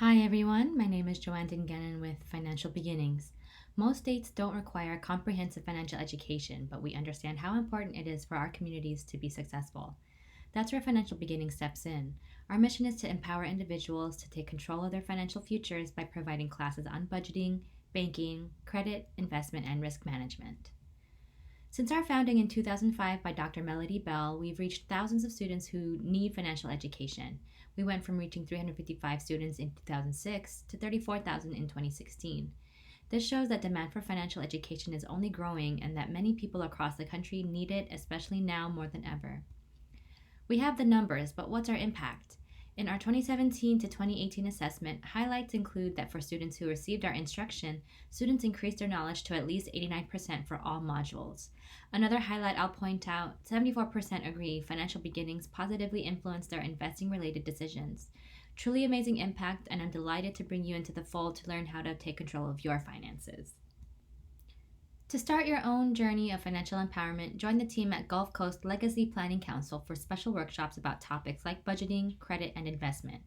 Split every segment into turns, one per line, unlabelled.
Hi everyone, my name is Joanne Dinganon with Financial Beginnings. Most states don't require comprehensive financial education, but we understand how important it is for our communities to be successful. That's where Financial Beginnings steps in. Our mission is to empower individuals to take control of their financial futures by providing classes on budgeting, banking, credit, investment, and risk management. Since our founding in 2005 by Dr. Melody Bell, we've reached thousands of students who need financial education. We went from reaching 355 students in 2006 to 34,000 in 2016. This shows that demand for financial education is only growing and that many people across the country need it, especially now more than ever. We have the numbers, but what's our impact? In our 2017 to 2018 assessment, highlights include that for students who received our instruction, students increased their knowledge to at least 89% for all modules. Another highlight I'll point out, 74% agree Financial Beginnings positively influenced their investing related decisions. Truly amazing impact, and I'm delighted to bring you into the fold to learn how to take control of your finances. To start your own journey of financial empowerment, join the team at Gulf Coast Legacy Planning Council for special workshops about topics like budgeting, credit, and investment.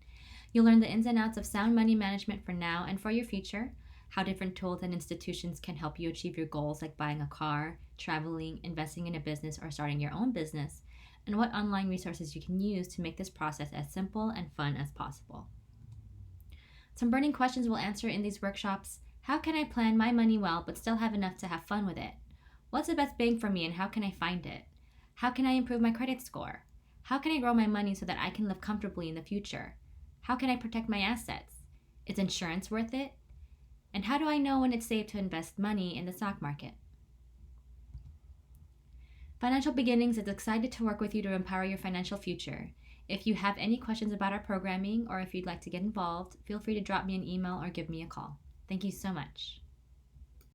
You'll learn the ins and outs of sound money management for now and for your future, how different tools and institutions can help you achieve your goals like buying a car, traveling, investing in a business, or starting your own business, and what online resources you can use to make this process as simple and fun as possible. Some burning questions we'll answer in these workshops. How can I plan my money well but still have enough to have fun with it? What's the best bang for me and how can I find it? How can I improve my credit score? How can I grow my money so that I can live comfortably in the future? How can I protect my assets? Is insurance worth it? And how do I know when it's safe to invest money in the stock market? Financial Beginnings is excited to work with you to empower your financial future. If you have any questions about our programming or if you'd like to get involved, feel free to drop me an email or give me a call. Thank you so much.